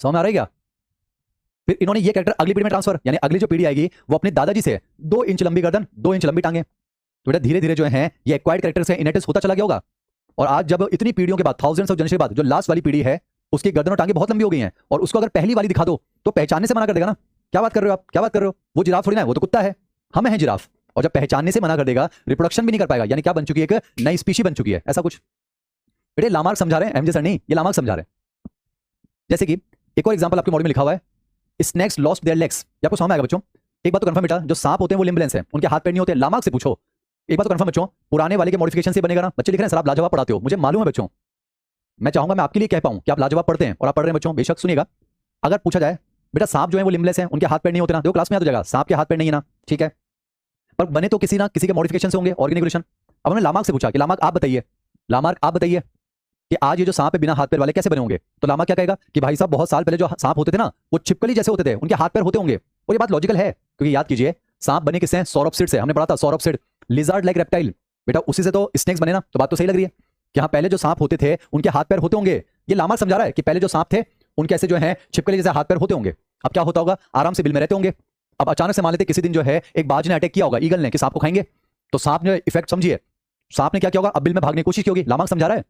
समझ में आ रहा है क्या? फिर इन्होंने ये कैरेक्टर अगली पीढ़ी में ट्रांसफर, यानी अगली जो पीढ़ी आएगी वो अपने दादाजी से 2 इंच लंबी गर्दन 2 इंच लंबी टांगे, तो बेटा धीरे धीरे जो है ये एक्वायर्ड कैरेक्टर से इनहेरिटेंस होता चला गया होगा। और आज जब इतनी पीढ़ियों के बाद, थाउजेंड्स ऑफ जनरेशन के बाद, जो लास्ट वाली पीढ़ी है उसकी गर्दन और टांगे बहुत लंबी हो गई हैं, और उसको अगर पहली वाली दिखा दो तो पहचानने से मना कर देगा ना। क्या बात कर रहे हो आप, क्या बात कर रहे हो? वो जिराफ थोड़ी ना है, वो तो कुत्ता है, हम हैं जिराफ। और जब पहचानने से मना कर देगा, रिप्रोडक्शन भी नहीं कर पाएगा, यानी क्या बन चुकी है, एक नई स्पीशी बन चुकी है, ऐसा कुछ। बेटे लामार्क समझा रहे हैं, एमजे सर नहीं, ये लामार्क समझा रहे हैं। जैसे कि एक और एग्जांपल आपके मॉडल में लिखा हुआ है, स्नेक्स लॉस्ट देयर लेग्स। ये आपको समझ में आएगा बच्चों। एक बात तो कंफर्म बेटा, जो सांप होते हैं वो लिम्बलेंस है, उनके हाथ पैर नहीं होते। लामार्क से पूछो। एक बात तो कंफर्म बच्चों, पुराने वाले के मॉडिफिकेशन से बनेगा ना। बच्चे लिख रहे हैं सर आप लाजवाब पढ़ाते हो, मुझे मालूम है बच्चों। मैं चाहूंगा मैं आपके लिए कह पाऊं कि आप लाजवाब पढ़ते हैं और आप पढ़ रहे हैं बच्चों। बेशक सुनिएगा, अगर पूछा जाए बेटा सांप जो है वो लिम्बलेस है, उनके हाथ पैर नहीं होते ना, देखो क्लास में याद हो जाएगा, सांप के हाथ पैर नहीं है ना, ठीक है, पर बने तो किसी ना किसी के मॉडिफिकेशन से होंगे, ऑर्गेनिकुलेशन। अब हमने लामार्क से पूछा कि लामार्क आप बताइए, लामार्क आप बताइए कि आज ये जो सांप है बिना हाथ पैर वाले कैसे बने होंगे। तो लामार्क क्या कहेगा कि भाई साहब बहुत साल पहले जो सांप होते थे ना वो छिपकली जैसे होते थे, उनके हाथ पैर होते होंगे। और ये बात लॉजिकल है, क्योंकि याद कीजिए सांप बने किससे? सौरोप्सिड से। हमने पढ़ा था सौरोप्सिड, लिजार्ड लाइक रेप्टाइल, बेटा उसी से तो स्नेक्स बने ना। तो बात तो सही लग रही है कि हाँ पहले जो सांप होते थे उनके हाथ पैर होते होंगे। ये लामार्क समझा रहा है कि पहले जो सांप थे उनके ऐसे जो है छिपकली जैसे हाथ पैर होते होंगे। अब क्या होता होगा, आराम से बिल में रहते होंगे। अब अचानक से मान लेते किसी दिन जो है एक बाज ने अटैक किया होगा, ईगल ने, कि सांप को खाएंगे। तो सांप ने इफेक्ट समझिए, सांप ने क्या किया होगा, अब बिल में भागने की कोशिश की होगी। लामार्क समझा रहा है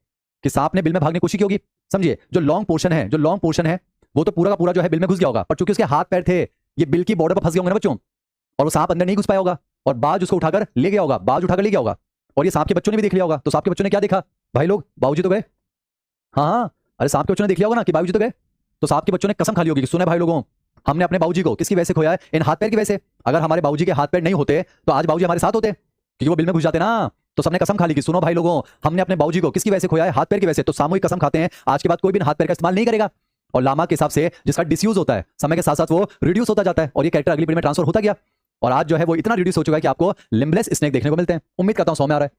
कि सांप ने बिल में भागने की कोशिश की होगी। समझिए, जो लॉन्ग पोर्शन है वो तो पूरा का पूरा जो है बिल में घुस गया होगा, पर चूंकि उसके हाथ पैर थे ये बिल की बॉर्डर पर फंस गए होंगे ना बच्चों, और वो सांप अंदर नहीं घुस पाया होगा, और बाज उसको उठाकर ले गया होगा, बाज उठाकर ले गया होगा। और ये सांप के बच्चों ने भी देख लिया होगा। तो सांप के बच्चों ने क्या देखा, भाई लोग बाबूजी तो गए। हाँ हाँ, अरे सांप के बच्चों ने देख लिया होगा ना कि बाबूजी तो गए। तो सांप के बच्चों ने कसम खा ली होगी कि सुने भाई लोगों, हमने अपने बाबूजी को किसकी वजह से खोया है, इन हाथ पैर की वजह से। अगर हमारे बाबूजी के हाथ पैर नहीं होते तो आज बाबूजी हमारे साथ होते, क्योंकि वो बिल में घुस जाते ना। तो सबने कसम खा ली कि सुनो भाई लोगों, हमने अपने बाबूजी को किसकी वजह से खोया है, हाथ पैर की वजह से। तो सामूहिक कसम खाते हैं आज के बाद कोई भी हाथ पैर का इस्तेमाल नहीं करेगा। और लामार्क के हिसाब से जिसका डिसयूज होता है समय के साथ साथ वो रिड्यूस होता जाता है, और ये कैरेक्टर अगली पीढ़ी में ट्रांसफर होता गया। और आज जो है वो इतना रिड्यूस हो चुका है कि आपको लिम्बलेस स्नेक देखने को मिलते हैं। उम्मीद करता हूं समझ में आ रहा है।